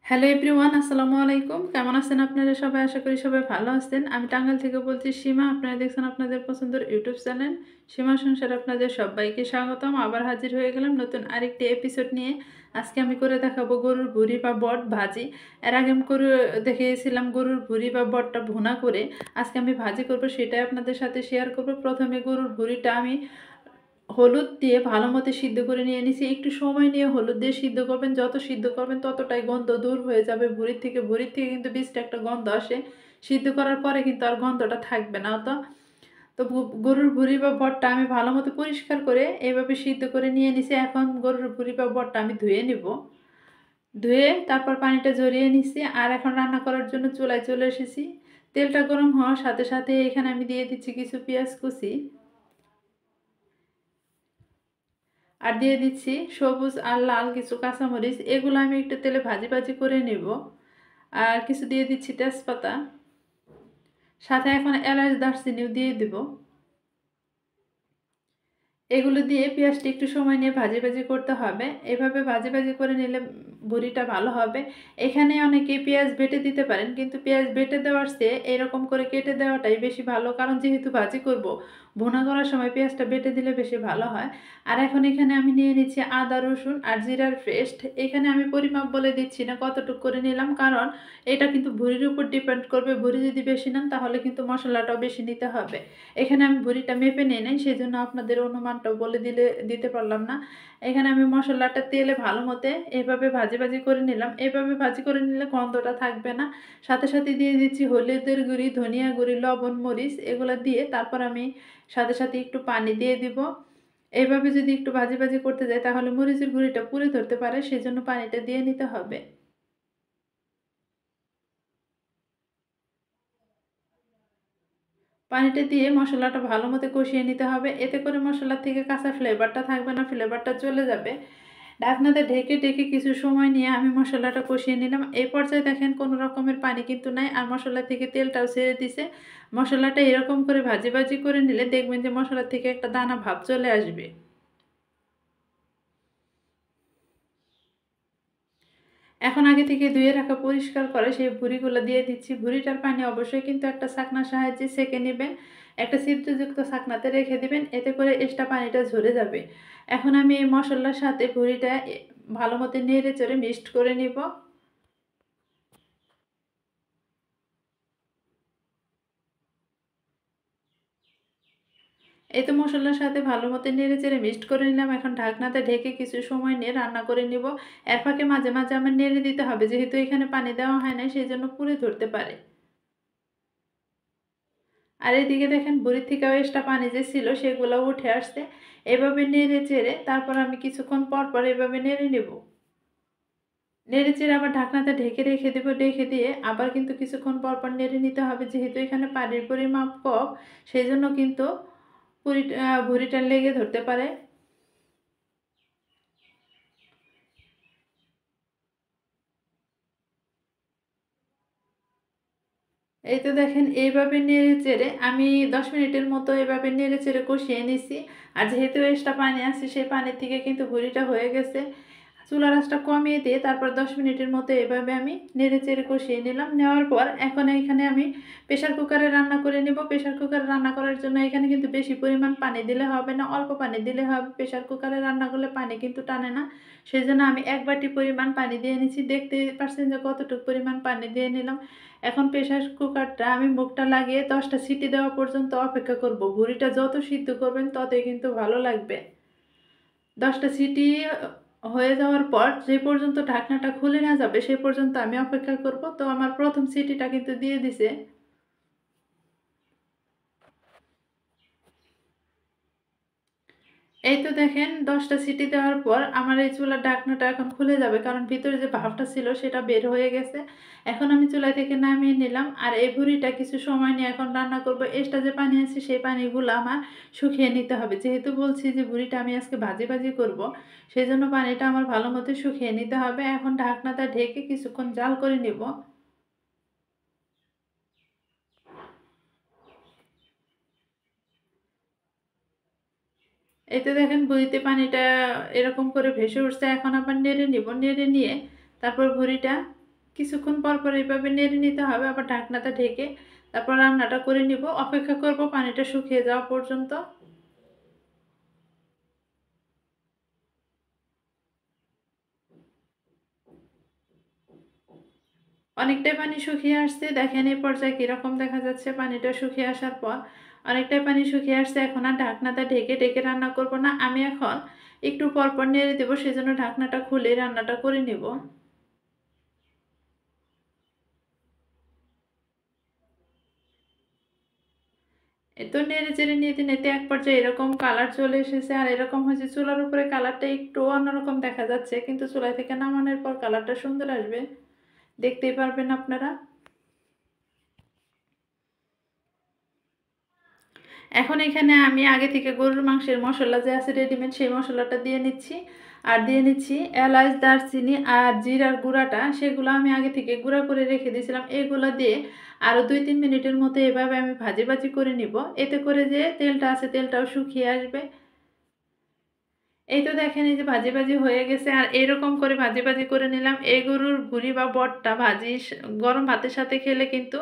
Hello everyone, আসসালামু আলাইকুম। কেমন আছেন আপনারা সবাই? আশা করি সবাই ভালো আছেন। আমি টাঙ্গাইল থেকে বলছি সীমা। আপনারা দেখছেন আপনাদের পছন্দের ইউটিউব চ্যানেল সীমা সংসারে আপনাদের সবাইকে স্বাগতম। আবার হাজির হয়ে গেলাম নতুন আরেকটি এপিসোড নিয়ে। আজকে আমি করে দেখাবো গরুর ভুঁড়ি বা বট ভাজি। এর আগে আমি করে দেখিয়েছিলাম গরুর ভুঁড়ি বা বটটা ভুনা করে। আজকে আমি ভাজি করব, সেটাই আপনাদের সাথে শেয়ার করব। প্রথমে গরুর ভুঁড়িটা আমি হলুদ দিয়ে ভালো মতো সিদ্ধ করে নিয়ে নিছি। একটু সময় নিয়ে হলুদ দিয়ে সিদ্ধ করবেন, যত সিদ্ধ করবেন ততটাই গন্ধ দূর হয়ে যাবে ভুঁড়ির থেকে কিন্তু বীজটা একটা গন্ধ আসে। সিদ্ধ করার পরে কিন্তু আর গন্ধটা থাকবে না। তো তো গরুর ভুঁড়ি বা বটটা আমি ভালো মতো পরিষ্কার করে এইভাবে সিদ্ধ করে নিয়ে নিছি। এখন গরুর ভুঁড়ি বা বটটা আমি ধুয়ে নিব। ধুয়ে তারপর পানিটা ঝরিয়ে নিছি। আর এখন রান্না করার জন্য চুলায় চলে এসেছি। তেলটা গরম হওয়ার সাথে সাথে এখানে আমি দিয়ে দিচ্ছি কিছু পেঁয়াজ কুচি, আর দিয়ে দিচ্ছি সবুজ আর লাল কিছু কাঁচামরিচ। এগুলো আমি একটু তেলে ভাজি ভাজি করে নেব। আর কিছু দিয়ে দিচ্ছি তেজপাতা, সাথে এখন এলাচ দারচিনিও দিয়ে দেব। এগুলো দিয়ে পেঁয়াজটা একটু সময় নিয়ে ভাজি ভাজি করতে হবে। এভাবে ভাজি ভাজি করে নিলে বড়িটা ভালো হবে। এখানে অনেকে পেঁয়াজ বেটে দিতে পারেন, কিন্তু পেঁয়াজ বেটে দেওয়ার চেয়ে এরকম করে কেটে দেওয়াটাই বেশি ভালো, কারণ যেহেতু ভাজি করব, ভুনা করার সময় পেঁয়াজটা বেটে দিলে বেশি ভালো হয়। আর এখন এখানে আমি নিয়ে নিচ্ছি আদা রসুন আর জিরার পেস্ট। এখানে আমি পরিমাপ বলে দিচ্ছি না কতটুকু করে নিলাম, কারণ এটা কিন্তু ভুঁড়ির উপর ডিপেন্ড করবে। ভুঁড়ি যদি বেশি নেন তাহলে কিন্তু মশলাটাও বেশি নিতে হবে। এখানে আমি ভুঁড়িটা মেপে নিয়ে নেই, সেই জন্য আপনাদের অনুমানটাও বলে দিতে পারলাম না। এখানে আমি মশলাটা তেলে ভালো মতে এইভাবে ভাজি ভাজি করে নিলাম। এইভাবে ভাজি করে নিলে গন্ধটা থাকবে না। সাথে সাথে দিয়ে দিচ্ছি হলুদের গুঁড়ি, ধনিয়া গুঁড়ি, লবণ, মরিচ, এগুলো দিয়ে তারপর আমি সাথে সাথে একটু পানি দিয়ে দিব। এইভাবে যদি একটু ভাজি ভাজি করতে যাই তাহলে মরিচের গুঁড়িটা পুড়ে ধরতে পারে, সেই জন্য পানিটা দিয়ে নিতে হবে। পানিটা দিয়ে মশলাটা ভালো মতো কষিয়ে নিতে হবে। এতে করে মশলার থেকে কাঁচা ফ্লেভারটা থাকবে না, ফ্লেভারটা চলে যাবে। ঢাকনাতে ঢেকে ঢেকে কিছু সময় নিয়ে আমি মশলাটা কষিয়ে নিলাম। এই পর্যায়ে দেখেন কোনো রকমের পানি কিন্তু নাই, আর মশলা থেকে তেলটাও ছেড়ে দিছে। মশলাটা এরকম করে ভাজি ভাজি করে নিলে দেখবেন যে মশলা থেকে একটা দানা ভাব চলে আসবে। এখন আগে থেকে ধুয়ে রাখা পরিষ্কার করে সেই ভুঁড়িগুলো দিয়ে দিচ্ছি। ভুঁড়িটার পানি অবশ্যই কিন্তু একটা ছাঁকনার সাহায্যে ছেঁকে নেবেন। একটা ছিদ্রযুক্ত ছাঁকনাতে রেখে দিবেন, এতে করে এক্সট্রা পানিটা ঝরে যাবে। এখন আমি এই মশলার সাথে ভুঁড়িটা ভালো মতো নেড়ে চেড়ে মিক্সড করে নিব। এই তো মশলার সাথে ভালো মতো নেড়ে চেড়ে মিক্সড করে নিলাম। এখন ঢাকনাতে ঢেকে কিছু সময় নিয়ে রান্না করে নিব। এর ফাঁকে মাঝে মাঝে আমার নেড়ে দিতে হবে, যেহেতু এখানে পানি দেওয়া হয় না, সেই জন্য পুড়ে ধরতে পারে। আর এদিকে দেখেন বুড়ির থেকেও এক্সট্রা পানি যে ছিল সেগুলো উঠে আসছে। এভাবে নেড়ে চেড়ে তারপর আমি কিছুক্ষণ পর পর এভাবে নেড়ে নেব। নেড়ে চেড়ে আবার ঢাকনাতে ঢেকে রেখে দেবো। রেখে দিয়ে আবার কিন্তু কিছুক্ষণ পর পর নেড়ে নিতে হবে, যেহেতু এখানে পানির পরিমাপ কম, সেই জন্য কিন্তু ভুঁড়িটা লেগে ধরতে পারে। এই তো দেখেন এইভাবে নেড়ে চেড়ে আমি 10 মিনিটের মতো এভাবে নেড়ে চেড়ে কষিয়ে নিছি। আর যেহেতু এক্সট্রা পানি আছে সেই পানির থেকে কিন্তু ভুঁড়িটা হয়ে গেছে। চুলার আঁচটা কমিয়ে দিয়ে তারপর 10 মিনিটের মতো এভাবে আমি নেড়ে চেড়ে কষিয়ে নিলাম। নেওয়ার পর এখন এখানে আমি প্রেশার কুকারে রান্না করে নেব। প্রেশার কুকারে রান্না করার জন্য এখানে কিন্তু বেশি পরিমাণ পানি দিলে হবে না, অল্প পানি দিলে হবে। প্রেশার কুকারে রান্না করলে পানি কিন্তু টানে না, সেই জন্য আমি 1 বাটি পরিমাণ পানি দিয়ে নিচ্ছি। দেখতে পাচ্ছেন যে কতটুকু পরিমাণ পানি দিয়ে নিলাম। এখন প্রেশার কুকারটা আমি মুখটা লাগিয়ে 10টা সিটি দেওয়া পর্যন্ত অপেক্ষা করব। ভুঁড়িটা যত সিদ্ধ করবেন ততই কিন্তু ভালো লাগবে। 10টা সিটি হয়ে যাওয়ার পর যে পর্যন্ত ঢাকনাটা খুলে না যাবে সে পর্যন্ত আমি অপেক্ষা করব। তো আমার প্রথম সিটিটা কিন্তু দিয়ে দিছে। এই তো দেখেন 10টা সিটি দেওয়ার পর আমার এই চুলার ঢাকনাটা এখন খুলে যাবে, কারণ ভিতরে যে ভাপটা ছিল সেটা বের হয়ে গেছে। এখন আমি চুলা থেকে নামিয়ে নিলাম। আর এই ভুঁড়িটা কিছু সময় নিয়ে এখন রান্না করব। এক্সট্রা যে পানি আছে সেই পানিগুলো আমার শুকিয়ে নিতে হবে, যেহেতু বলছি যে ভুঁড়িটা আমি আজকে ভাজি ভাজি করব, সেই জন্য পানিটা আমার ভালো মতো শুকিয়ে নিতে হবে। এখন ঢাকনাটা ঢেকে কিছুক্ষণ জাল করে নিব। এই তো দেখেন ভুঁড়িতে পানিটা এরকম করে ভেসে উঠছে। এখন আবার নেড়ে নিব। নেড়ে নিয়ে তারপর ভুঁড়িটা কিছুক্ষণ পর পর এইভাবে নেড়ে নিতে হবে, আবার ঢাকনাটা ঢেকে তারপর রান্নাটা করে নিব। অপেক্ষা করব পানিটা শুকিয়ে যাওয়া পর্যন্ত। অনেকটাই পানি শুকিয়ে আসছে, দেখেন এই পর্যায়ে কীরকম দেখা যাচ্ছে। পানিটা শুকিয়ে আসার পর অনেকটাই পানি শুকিয়ে আসছে। এখন আর ঢাকনাটা ঢেকে ঢেকে রান্না করব না, আমি এখন একটু পর পর নেড়ে দেবো, সেজন্য ঢাকনাটা খুলে রান্নাটা করে নেব। এই তো নেড়ে চেড়ে নিতে নিতে এক পর্যায়ে এরকম কালার চলে এসেছে, আর এরকম হয়েছে চুলার উপরে কালারটা একটু অন্যরকম দেখা যাচ্ছে, কিন্তু চুলা থেকে নামানোর পর কালারটা সুন্দর আসবে, দেখতেই পারবেন আপনারা। এখন এখানে আমি আগে থেকে গরুর মাংসের মশলা যে আছে রেডিমেড, সেই মশলাটা দিয়ে নিচ্ছি। আর দিয়ে নিচ্ছি এলাচ, দারচিনি আর জিরার গুঁড়াটা, সেগুলো আমি আগে থেকে গুঁড়া করে রেখে দিয়েছিলাম। এগুলো দিয়ে আরও 2-3 মিনিটের মতো এভাবে আমি ভাজি ভাজি করে নিব, এতে করে যে তেলটা আছে তেলটাও শুকিয়ে আসবে। এই তো দেখেন এই যে ভাজি ভাজি হয়ে গেছে, আর এরকম করে ভাজি ভাজি করে নিলাম। এই গরুর ভুঁড়ি বা বটটা ভাজি গরম ভাতের সাথে খেলে কিন্তু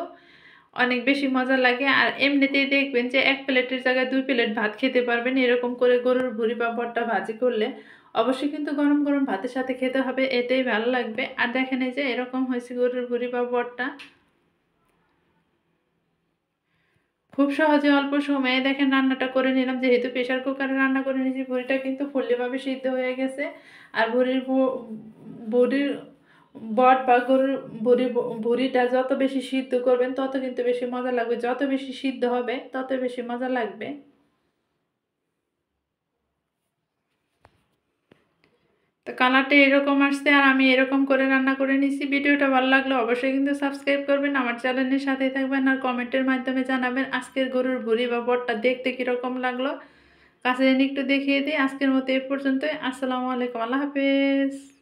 অনেক বেশি মজা লাগে। আর এমনিতেই দেখবেন যে 1 প্লেটের জায়গায় 2 প্লেট ভাত খেতে পারবেন এরকম করে গরুর ভুঁড়ি বা বটটা ভাজি করলে। অবশ্যই কিন্তু গরম গরম ভাতের সাথে খেতে হবে, এতেই ভালো লাগবে। আর দেখেন এই যে এরকম হয়েছে গরুর ভুঁড়ি বা বটটা, খুব সহজে অল্প সময়ে দেখেন রান্নাটা করে নিলাম। যেহেতু প্রেশার কুকারে রান্না করে নিয়েছি, ভুঁড়িটা কিন্তু ফুললিভাবে সিদ্ধ হয়ে গেছে। আর ভুঁড়ির বট বা গরুর ভুঁড়িটা যত বেশি সিদ্ধ করবেন তত কিন্তু বেশি মজা লাগবে, যত বেশি সিদ্ধ হবে তত বেশি মজা লাগবে। তো কালারটা এরকম আসছে, আর আমি এরকম করে রান্না করে নিছি। ভিডিওটা ভালো লাগলে অবশ্যই কিন্তু সাবস্ক্রাইব করবেন, আমার চ্যানেলের সাথে থাকবেন, আর কমেন্টের মাধ্যমে জানাবেন আজকের গরুর ভুঁড়ি বা বটটা দেখতে কীরকম লাগলো। কাছে এনে একটু দেখিয়ে দিই। আজকের মতো এ পর্যন্তই। আসসালামু আলাইকুম, আল্লাহ হাফেজ।